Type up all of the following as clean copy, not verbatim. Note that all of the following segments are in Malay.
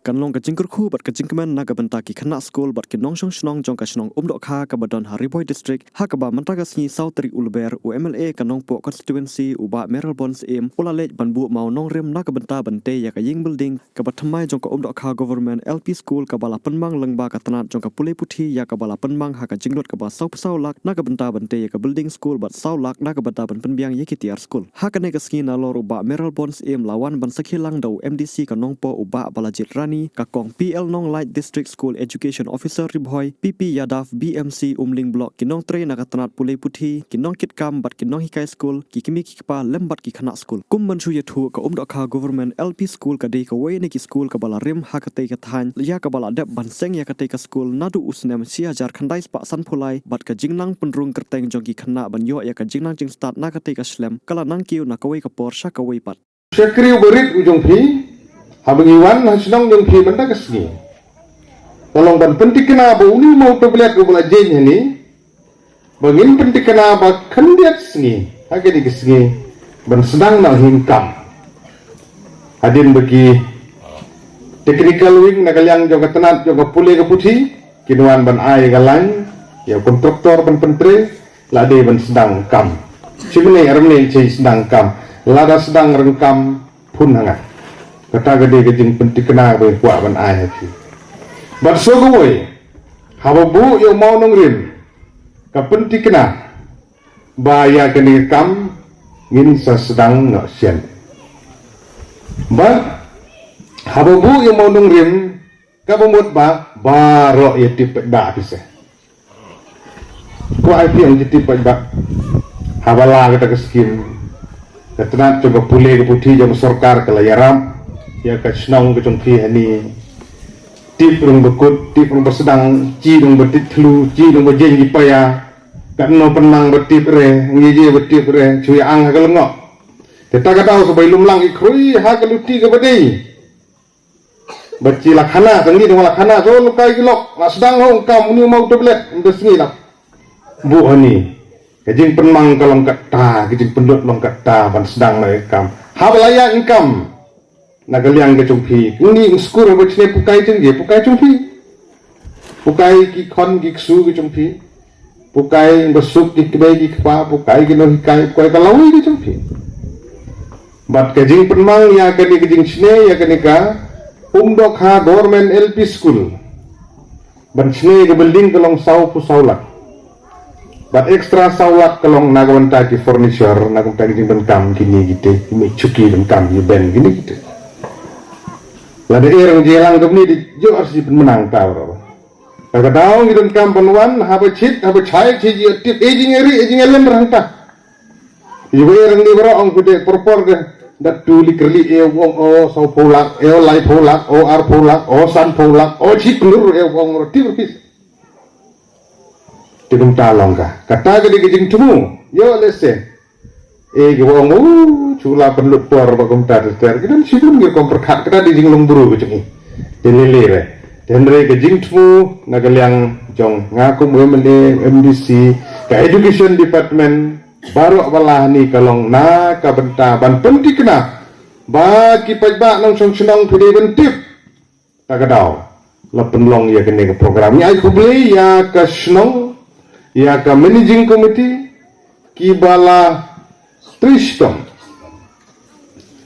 กันลงกับจิงกคู่บัดกับจิงกแมนนักบันตากีคณะสกูลบัดกับน้องชงชนองจงกับชนองดอกคากับบดอนฮาริบอยดิสตริกฮักกับบมันตากสนีเซาตริอุลเบร์อูMLAกับน้องปวกคอนสติเวนซีอุบะเมรัลบอนส์อุลาเลจบันบุเมาน้องเรียมนักบันตาบันเตยกับยิงบิลดิ้งกับบัดทำไมจงกับดอกคา government LP school กับบลาปันมังลังบากับตนาจงกับปุเลพุทียากับบลาปันมังฮักกับจิงรถกับบเซาลักนักบันตาบันเตยกับ building school บัดเซาลักนักบันตาบันเป็นเบียงยิกิติอาร์สกูลฮักกันในกับสกีนาลอรุบะเมรัลบอนส์ลาวันบันสักฮิลังดาว MDC กับน้องปออุบะบลาจิตรานีกับกอง PL น้องLight District School Education Officer Ribhoy PP Yadav BMC Umling Block กินน้องเตรนักตนาปุเลพุทีกินน้องกิดกรรมบัดกินน้องฮิกายสกูลกิคิมิกิปาเล่มบัดกิคณะสกูลกุมมันชูยทูกับดอกคา government LP School กับเด็กเวในกิสกูลกับบลาเรียมฮักเตยกับทานและยากับบลาเดบบันเซงยากเตยกับสกูลนาดูอุสเนมเชียจาร์คันไดสปะสันพลายบัดกับจิงนังปนรุงกระเตงจงกิคณะบันโยยากับจิงนังจิงสตาร์นักเตยกับสเลมกลานังคิวนักเวกับปอร์ชักเวปัด Sekriu berit ujung pi, habangiwan hasilong ujung pi benda kesini. Tolong ban penting kena uni mau tablet gula jen ini, bangin penting kena kendiat sini, agak di kesini, ban sedang nak hinkam. Hadin bagi technical wing nak yang jaga tenat jaga pulih ke putih, kinuan ban ai galang, ya kontraktor ban pentre, lade ban sedang kam. Cuma ni sedang kam. Lada sedang rengkam pun hangat. Kata gede gejing penting kena berkuat ban ai hati. Bersogoi, hababu yang mau nongrim, kepenting kena, bahaya kena kam, ngin sedang nak sian. Hababu yang mau nongrim, kabumut barok ya tipe dah bisa. Kuat yang tipe dah, habala kata keskim. Ketenat coba pulih ke putih jam sorkar ke layaram ya ke senang ke congki hani tip rung bekut tip rung bersedang ci rung betit telu ci rung berjen jipaya kat no penang betip re ngiji betip re cuy ang ha kelengok kita kata sebai lumlang ikrui ha keluti ke badai baci lakhana tenggi dengan lakhana so lukai kilok nak sedang hong kam uni mau tablet sengi lah bu hani kajing penmang kalau kata, kajing pendut long kata, ban sedang mereka. Habalaya income, nagaliang kecumpi. Ini skur macamnya pukai tinggi, pukai cumpi, pukai kikon kiksu kecumpi, pukai besuk kikbay kikpa, pukai kinohikai, pukai kalawi kecumpi. Bat kajing penmang ya kajing sini ya kanika, umdok ha government LP school, ban sini ke building kelong sau pusaulat. But extra sawat kalong nagawanta ki furniture nagawanta ki benkam kini gitu mi cuki benkam ni ben gini gitu la de erang jelang gabni di jo arsi menang taw ka daw gi benkam panwan haba chai chi tip aging elem rangta ibu erang ni bro ong kude propor ge dat tuli kerli e wong o so polak e lai polak o ar polak o san polak o chi klur e wong roti rupis Tikum talong ka. Kata gede gejing temu. Yo lese. Gewong chula penlut por bagum tar ter. Kita sipun ge kom perkat kita di jinglung buru gejing. Delele re. Denre gejing temu nagaliang jong ngaku MLA MDC ka education department baru balah ni kalong na ka benta ban penti kena. Ba ki pajba nong song senong pide bentip. Tagadau. La penlong ya kene program ni ai kubli ya ka senong ya ka managing committee kibala tristom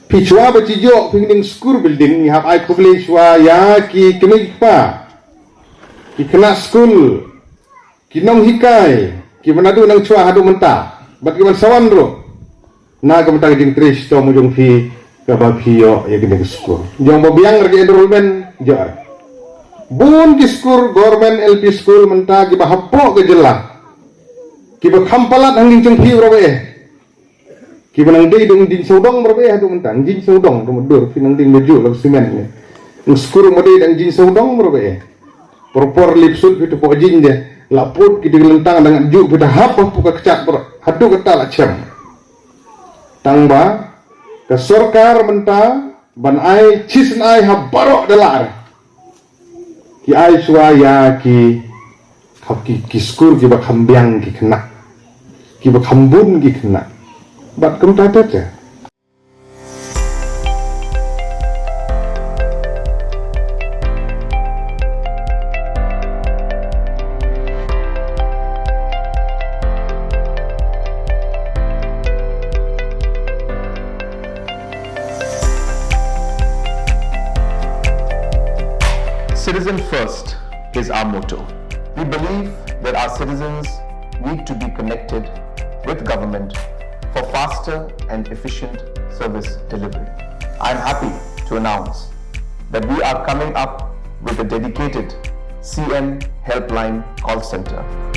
pichwa bacijo pingding school building ni hab ai kubli shwa ya ki kemikpa ki kena school ki nong hikai ki manadu nang chwa hadu menta bat ki man sawan ro na ka menta ding tristom ujung fi ka ba yo ya ki school jong bobiang regi enrollment jo bun ki school government LP school menta ki bahappo ke jelah kiba kampalat hang jing pi robe kiba nang dei dong jing sodong robe hadu mentang jing sodong rumedur pinang ding meju lag simen ni skur mode dang jing sodong robe propor lipsut itu po jing dia laput ki dilentang dengan ju kita hapah puka kecat hadu kata la cem tangba ke sorkar menta ban ai chisn ai habaro dalar ki ai suaya ki ki skur ki ba kambiang ki kena ki ba kambun ki kena bat kum tatat ya Citizen first is our motto. We believe that our citizens need to be connected with government for faster and efficient service delivery. I am happy to announce that we are coming up with a dedicated CM helpline call center